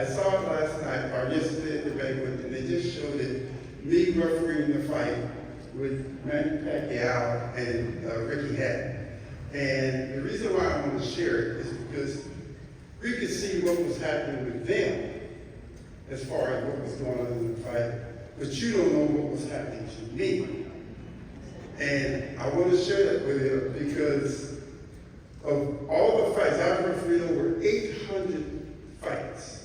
I saw it last night, or yesterday at the banquet, and they just showed it, me refereeing the fight with Manny Pacquiao and Ricky Hatton. And the reason why I want to share it is because we could see what was happening with them as far as what was going on in the fight, but you don't know what was happening to me. And I want to share that with you because of all the fights, I've refereed over 800 fights.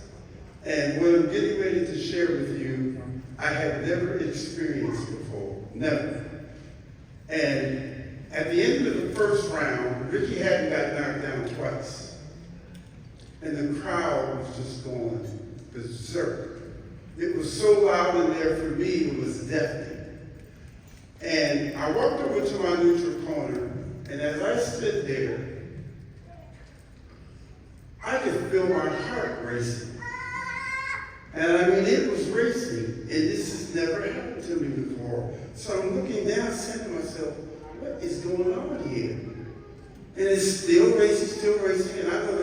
And what I'm getting ready to share with you, I have never experienced before, never. And at the end of the first round, Ricky Hatton got knocked down twice. And the crowd was just going berserk. It was so loud in there for me, it was deafening. And I walked over to my neutral corner, and as I stood there, I could feel my heart racing. And I mean, it was racing, and this has never happened to me before. So I'm looking down, saying to myself, what is going on here? And it's still racing, and I know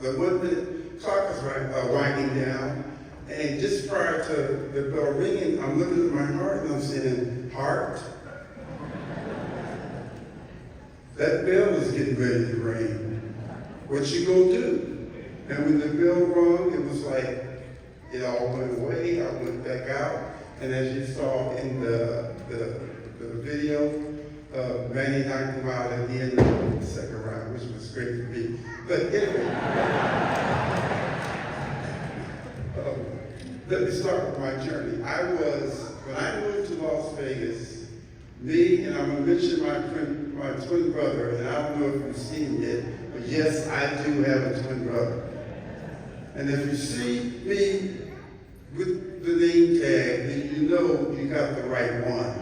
the 1 minute clock is winding down. And just prior to the bell ringing, I'm looking at my heart and I'm saying, heart, that bell is getting ready to ring. What you gonna do? And when the bell rung, it was like, it all went away. I went back out. And as you saw in the video, Manny knocked him out at the end of the second round, which was great for me. But anyway, let me start with my journey. When I moved to Las Vegas, me, and I'm going to mention my twin brother, and I don't know if you've seen him yet, but yes, I do have a twin brother. And if you see me with the name tag, then you know you got the right one.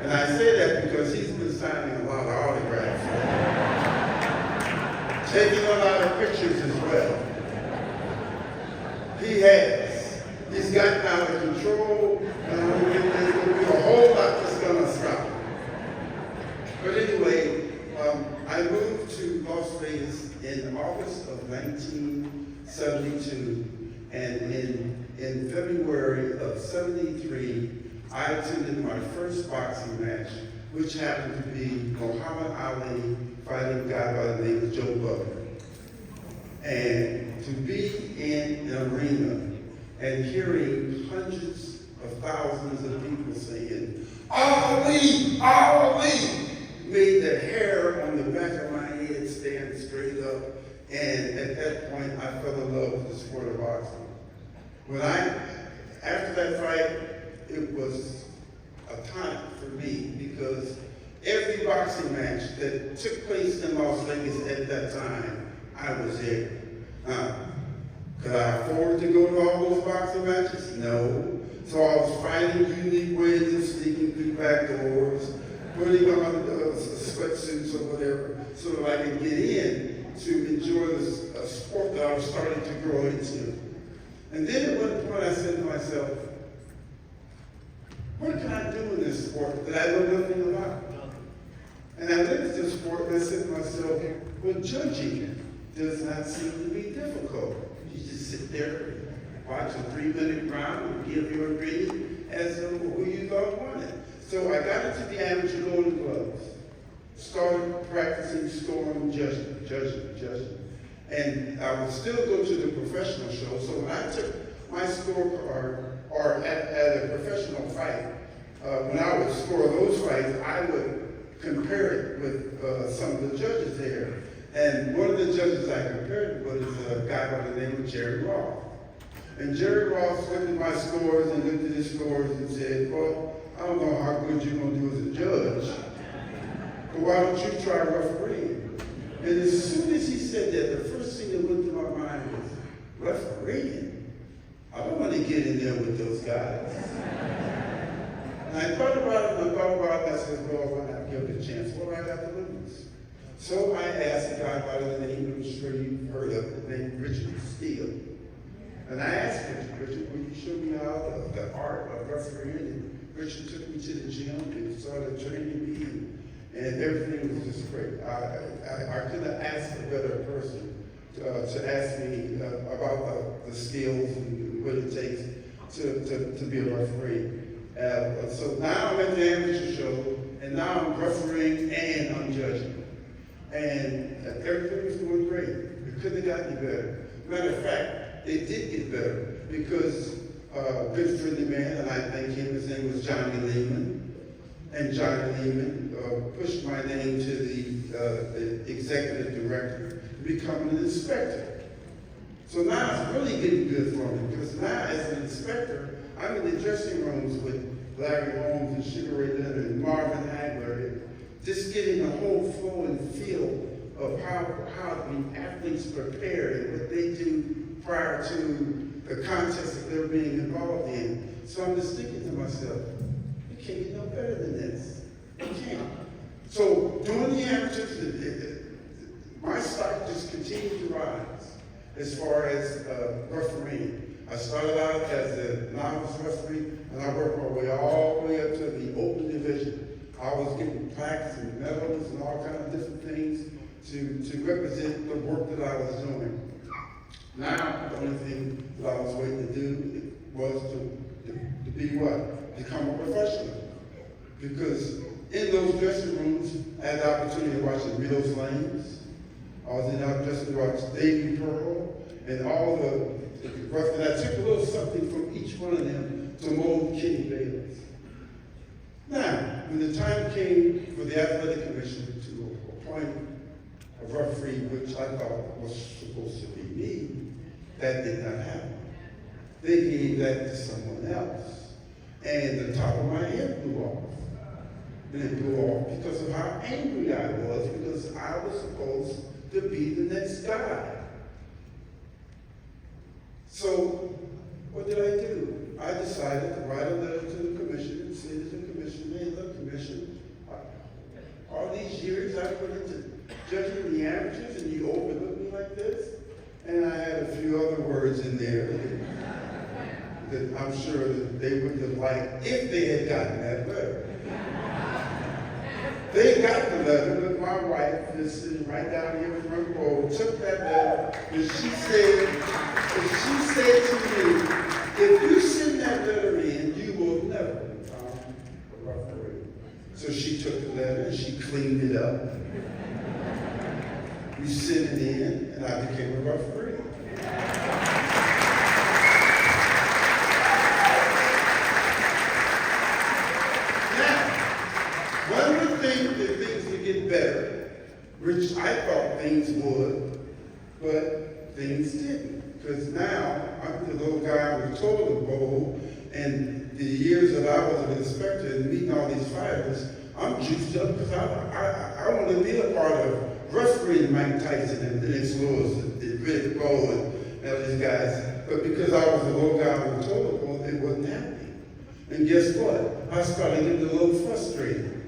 And I say that because he's been signing a lot of autographs, taking a lot of pictures as well. He has. He's gotten out of control, and there's going to be a whole lot that's going to stop him. But anyway, I moved to Las Vegas in August of 1972, and in February of 73, I attended my first boxing match, which happened to be Muhammad Ali fighting a guy by the name of Joe Butler. And to be in an arena and hearing hundreds of thousands of people saying, Ali, Ali, made the hair on the back of my head stand straight up. And at that point, I fell in love with the sport of boxing. After that fight, it was a time for me because every boxing match that took place in Las Vegas at that time, I was there. Could I afford to go to all those boxing matches? No. So I was finding unique ways of sneaking through back doors, putting on sweatsuits or whatever, so that I could get in to enjoy this sport that I was starting to grow into. And then at one point I said to myself, what can I do in this sport that I know nothing about? And I looked at this sport and I said to myself, well, judging does not seem to be difficult. You just sit there, watch a 3-minute round, and give your opinion as to who you thought won it. So I got into the amateur Golden Gloves, started practicing scoring, judging. And I would still go to the professional show. So when I took my scorecard, or at a professional fight, when I would score those fights, I would compare it with some of the judges there. And one of the judges I compared it with is a guy by the name of Jerry Roth. And Jerry Roth looked at my scores and looked at his scores and said, well, I don't know how good you're going to do as a judge, but why don't you try refereeing? And as soon as he said that, the first thing that went through my mind was, refereeing? I don't want to get in there with those guys. And I thought about it, and I said, well, why not give it a chance? What do I got to lose? So I asked a guy by the name, I'm sure you've heard of, named Richard Steele. And I asked him, Richard, will you show me how the art of refereeing? And Richard took me to the gym and started training me, and everything was just great. I couldn't have asked a better person to ask me about the skills and what it takes to be a referee. So now I'm at the amateur show, and now I'm refereeing and I'm judging. And everything was going great. It couldn't have gotten any better. Matter of fact, it did get better because a good friend of mine, and I thank him, his name was Johnny Lehman. And Johnny Lehman pushed my name to the executive director to become an inspector. So now it's really getting good for me because now as an inspector, I'm in the dressing rooms with Larry Holmes and Sugar Ray Leonard and Marvin Hagler, and just getting the whole flow and feel of how the athletes prepare and what they do prior to the contest that they're being involved in. So I'm just thinking to myself, you can't get no better than this. You can't. So during the amateurs, my stock just continued to rise as far as refereeing. I started out as a novice referee, and I worked my way all the way up to the open division. I was getting plaques and medals and all kinds of different things to represent the work that I was doing. Now, the only thing that I was waiting to do was to be what? Become a professional. Because in those dressing rooms, I had the opportunity to watch the Meadows Lanes. I was in our dressing room to watch Davy Pearl and all the and I took a little something from each one of them to mold Kenny Bayless. Now, when the time came for the athletic commission to appoint a referee, which I thought was supposed to be me, that did not happen. They gave that to someone else. And the top of my head blew off. And it blew off because of how angry I was, because I was supposed to be the next guy. So, what did I do? I decided to write a letter to the commission and say to the commission, hey, look, commission, all these years I put into judging the amateurs and you overlook me like this? And I had a few other words in there that I'm sure that they wouldn't have liked if they had gotten that letter. They got the letter, but my wife is sitting right down here in front row, took that letter, and she said to me, if you send that letter in, you will never become a referee. So she took the letter and she cleaned it up. We sent it in, and I became a referee. One would think that things would get better, which I thought things would, but things didn't. Because now I'm the little guy with the toilet bowl, and the years that I was an inspector and meeting all these fighters, I'm juiced up because I want to be a part of refereeing Mike Tyson and Lennox Lewis and Riddick Bowe and all these guys. But because I was a little guy with the toilet bowl, it wasn't happening. And guess what? I started getting a little frustrated.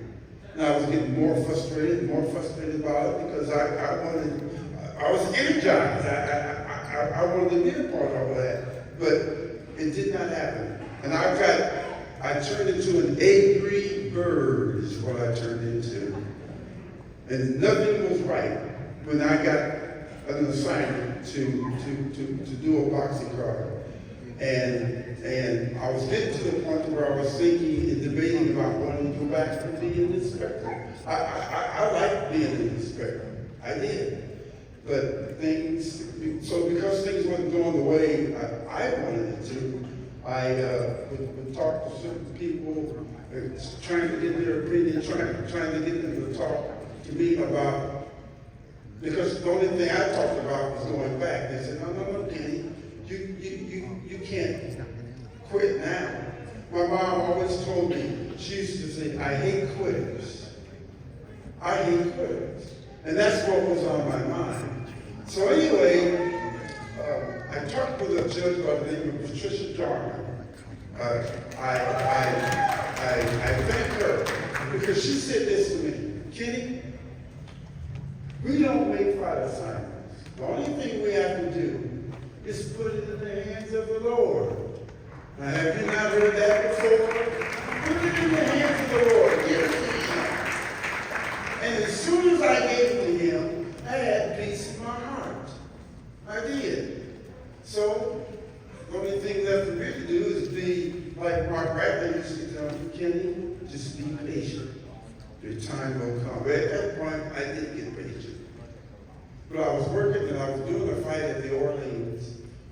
And I was getting more frustrated about it because I was energized. I wanted to be a part of that, but it did not happen. And I turned into an angry bird is what I turned into. And nothing was right when I got an assignment to do a boxing card. And I was getting to the point where I was thinking and debating about wanting to go back and be an inspector. I liked being an inspector. I did. But so because things wasn't going the way I wanted it to, I would talk to certain people, trying to get their opinion, trying to get them to talk to me about, because the only thing I talked about was going back. They said, no, Kenny, you can't quit now. My mom always told me, she used to say, I hate quitters. I hate quitters. And that's what was on my mind. So anyway, I talked with a judge by the name of Patricia Jarman. I thank her because she said this to me, Kenny, we don't make fight assignments. The only thing we have to do is put it in the hands of the Lord. Now, have you not heard that before? Put it in the hands of the Lord. Give it to him. And as soon as I gave it to him, I had peace in my heart. did. So, the only thing left for me to do is be like Mark Bradley used to tell me, Kenny, just be patient. Your time will come. But at that point, I did get patient. But I was working and I was doing a fight at the Orleans.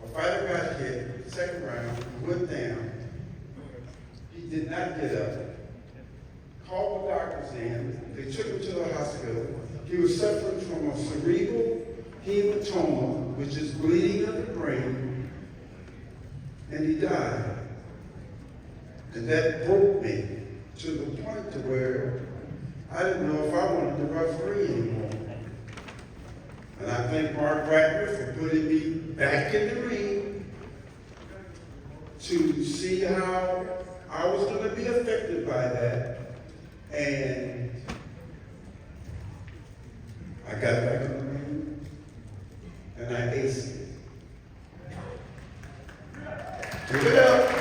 A fighter got hit, second round, went down. He did not get up. Called the doctors in. They took him to the hospital. He was suffering from a cerebral hematoma, which is bleeding of the brain, and he died. And that broke me to the point to where I didn't know if I wanted to referee anymore. And I thank Mark Bradley for putting me back in the ring to see how I was going to be affected by that. And I got back in the ring and I aced it. Give it up.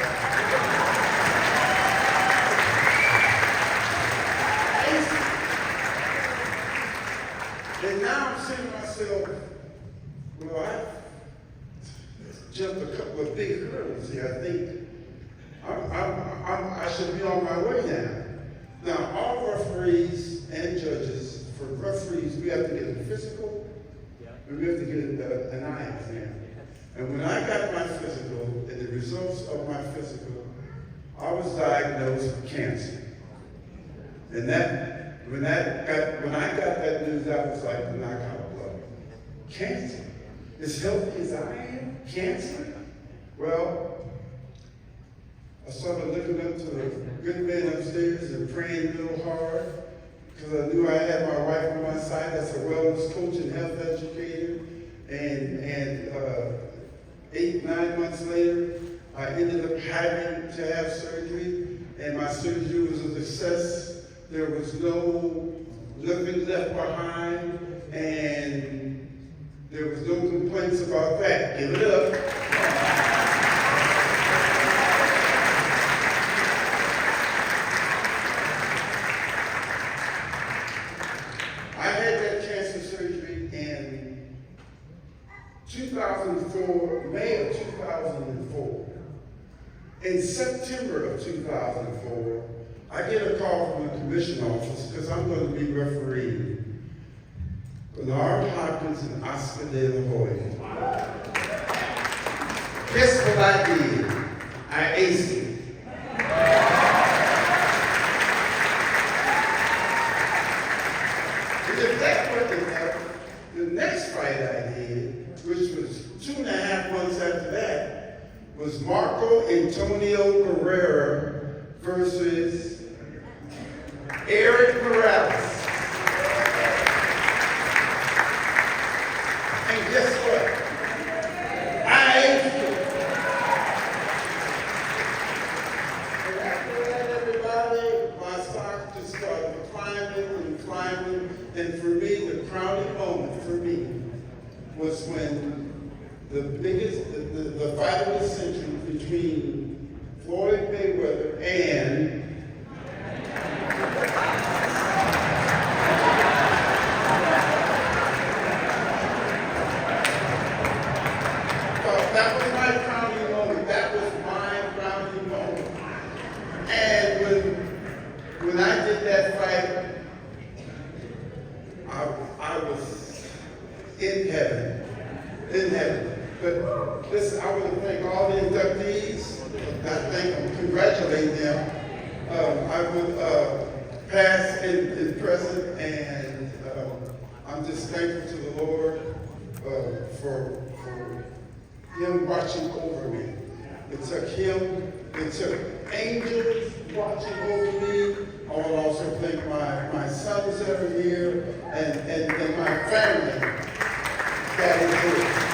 And now I'm saying to myself, well, I jumped a couple of big hurdles here. I think I should be on my way now. Now, all referees and judges, for referees, we have to get a physical, and we have to get an eye exam. And when I got my physical, and the results of my physical, I was diagnosed with cancer. And when I got that news, that was like a knockout blow. Cancer? As healthy as I am? Cancer? Well, I started looking up to the good man upstairs and praying real hard because I knew I had my wife on my side. That's a wellness coach and health educator. And 8-9 months later, I ended up having to have surgery, and my surgery was a success. There was no nothing left behind, and there was no complaints about that. Give it up. I had that cancer surgery in 2004, May of 2004. In September of 2004, I get a call from the commission office because I'm going to be refereeing Bernard Hopkins and Oscar De La Hoya. Guess what I did? I aced it. And if that wasn't enough, the next fight I did, which was 2.5 months after that, was Marco Antonio Pereira versus Eric Morales. And guess what? I aced it. And after that, everybody, my stock just started climbing and climbing. And for me, the crowning moment for me was when the fight of the century between Floyd Mayweather and that was my crowning moment. That was my crowning moment. And when I did that fight, I was in heaven. In heaven. But listen, I want to thank all the inductees. I congratulate them. I would past and present, and I'm just thankful to the Lord for Him watching over me. It took Him, it took angels watching over me. I want to also thank my sons that are here and my family that is here.